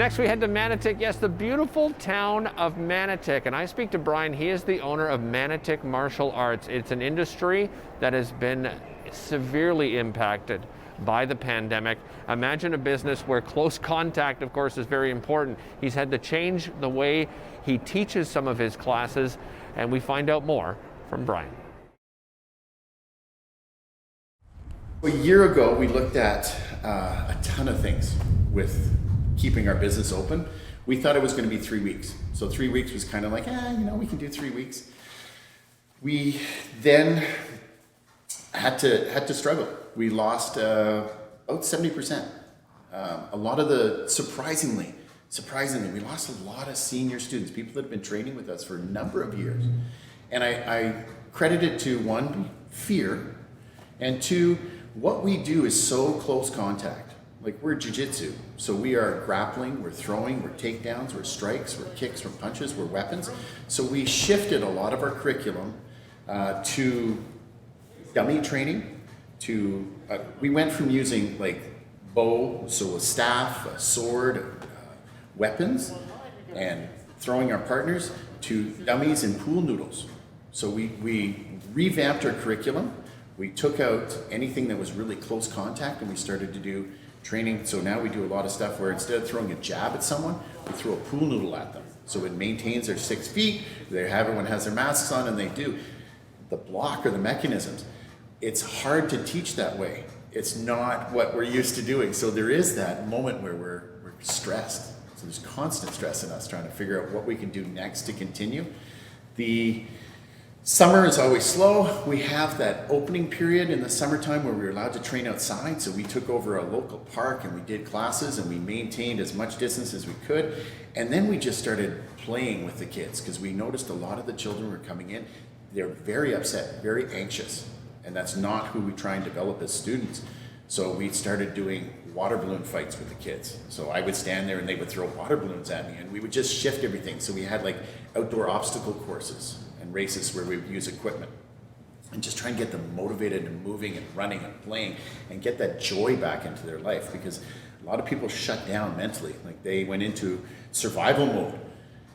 Next we head to Manotick, yes, the beautiful town of Manotick. And I speak to Brian, he is the owner of Manotick Martial Arts. It's an industry that has been severely impacted by the pandemic. Imagine a business where close contact, of course, is very important. He's had to change the way he teaches some of his classes, and we find out more from Brian. A year ago, we looked at a ton of things with keeping our business open. We thought it was going to be 3 weeks. So 3 weeks was kind of like, we can do 3 weeks. We then had to struggle. We lost about 70%. A lot of the, surprisingly, we lost a lot of senior students, people that have been training with us for a number of years. And I credit it to one, fear, and two, what we do is so close contact. Like, we're jiu-jitsu, so we are grappling, we're throwing, we're takedowns, we're strikes, we're kicks, we're punches, we're weapons. So we shifted a lot of our curriculum to dummy training. We went from using like bow, so a staff, a sword, weapons, and throwing our partners, to dummies and pool noodles. So we revamped our curriculum. We took out anything that was really close contact, and we started to do training. So now we do a lot of stuff where instead of throwing a jab at someone, we throw a pool noodle at them. So it maintains their 6 feet. Everyone has their masks on, and they do. The block or the mechanisms, it's hard to teach that way. It's not what we're used to doing. So there is that moment where we're stressed. So there's constant stress in us trying to figure out what we can do next to continue. The summer is always slow. We have that opening period in the summertime where we were allowed to train outside. So we took over a local park and we did classes and we maintained as much distance as we could. And then we just started playing with the kids because we noticed a lot of the children were coming in. They're very upset, very anxious. And that's not who we try and develop as students. So we started doing water balloon fights with the kids. So I would stand there and they would throw water balloons at me, and we would just shift everything. So we had like outdoor obstacle courses and races where we would use equipment and just try and get them motivated and moving and running and playing and get that joy back into their life, because a lot of people shut down mentally. Like, they went into survival mode.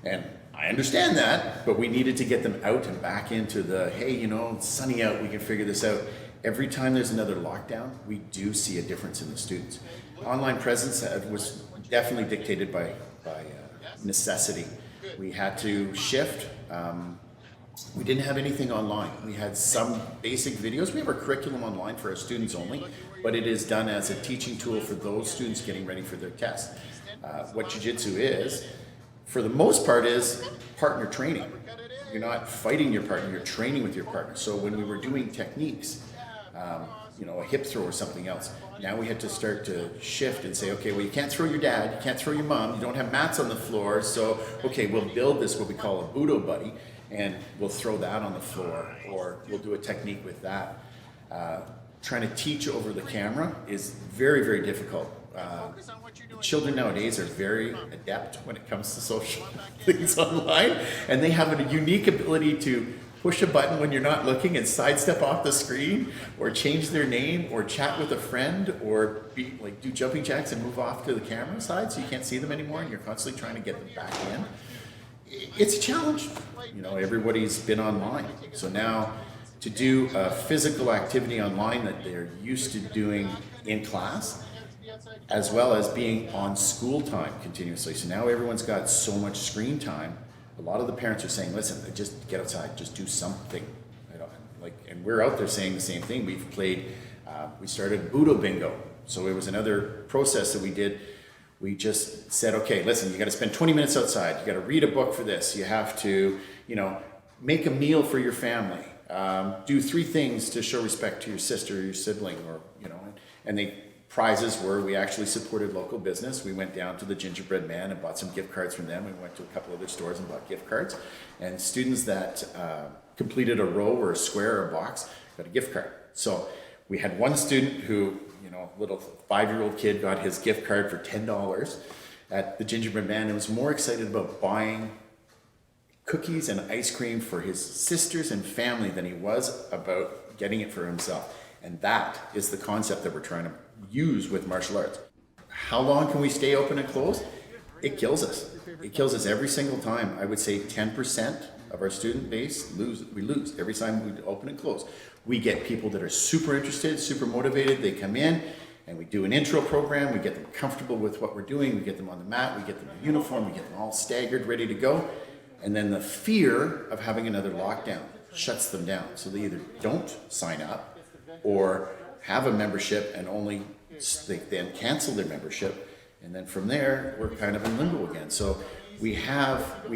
And I understand that, but we needed to get them out and back into the, hey, it's sunny out, we can figure this out. Every time there's another lockdown, we do see a difference in the students. Online presence was definitely dictated by necessity. We had to shift. We didn't have anything online. We had some basic videos. We have our curriculum online for our students only, but it is done as a teaching tool for those students getting ready for their test. What jiu-jitsu is, for the most part, is partner training. You're not fighting your partner, you're training with your partner. So when we were doing techniques, a hip throw or something else, now we had to start to shift and say, okay, well, you can't throw your dad, you can't throw your mom, you don't have mats on the floor, so, okay, we'll build this, what we call a Budo buddy, and we'll throw that on the floor, or we'll do a technique with that. Trying to teach over the camera is very, very difficult. Children nowadays are very adept when it comes to social things online, and they have a unique ability to push a button when you're not looking and sidestep off the screen, or change their name, or chat with a friend, or do jumping jacks and move off to the camera side so you can't see them anymore, and you're constantly trying to get them back in. It's a challenge. Everybody's been online, so now to do a physical activity online that they're used to doing in class, as well as being on school time continuously. So now everyone's got so much screen time. A lot of the parents are saying, listen, just get outside, just do something. And we're out there saying the same thing. We've played, we started Budo Bingo. So it was another process that we did. We just said, okay, listen, you got to spend 20 minutes outside. You got to read a book for this. You have to, make a meal for your family. Do 3 things to show respect to your sister or your sibling, or, and the prizes were, we actually supported local business. We went down to the Gingerbread Man and bought some gift cards from them. We went to a couple other stores and bought gift cards. And students that completed a row or a square or a box got a gift card. So we had one student who, little 5-year-old kid got his gift card for $10 at the Gingerbread Man and was more excited about buying cookies and ice cream for his sisters and family than he was about getting it for himself. And that is the concept that we're trying to use with martial arts. How long can we stay open and closed? it kills us. It kills us every single time. I would say 10% of our student base we lose every time we open and close. We get people that are super interested, super motivated. They come in and we do an intro program. We get them comfortable with what we're doing. We get them on the mat. We get them in uniform. We get them all staggered, ready to go. And then the fear of having another lockdown shuts them down. So they either don't sign up or have a membership and they then cancel their membership. And then from there, we're kind of in limbo again. So we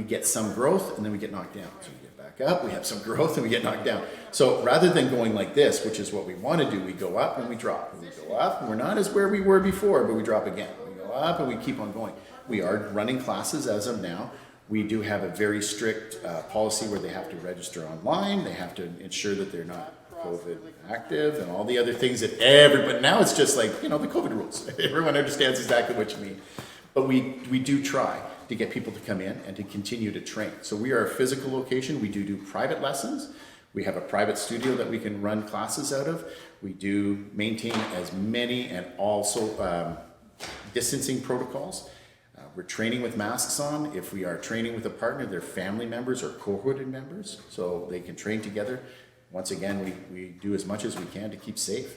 get some growth and then we get knocked down. So we get back up, we have some growth and we get knocked down. So rather than going like this, which is what we want to do, we go up and we drop. And we go up and we're not as where we were before, but we drop again. We go up and we keep on going. We are running classes as of now. We do have a very strict policy where they have to register online. They have to ensure that they're not COVID active and all the other things that everybody, now it's just like, the COVID rules. Everyone understands exactly what you mean. But we do try to get people to come in and to continue to train. So we are a physical location. We do private lessons. We have a private studio that we can run classes out of. We do maintain as many and also distancing protocols. We're training with masks on. If we are training with a partner, they're family members or cohorted members, so they can train together. Once again, we do as much as we can to keep safe.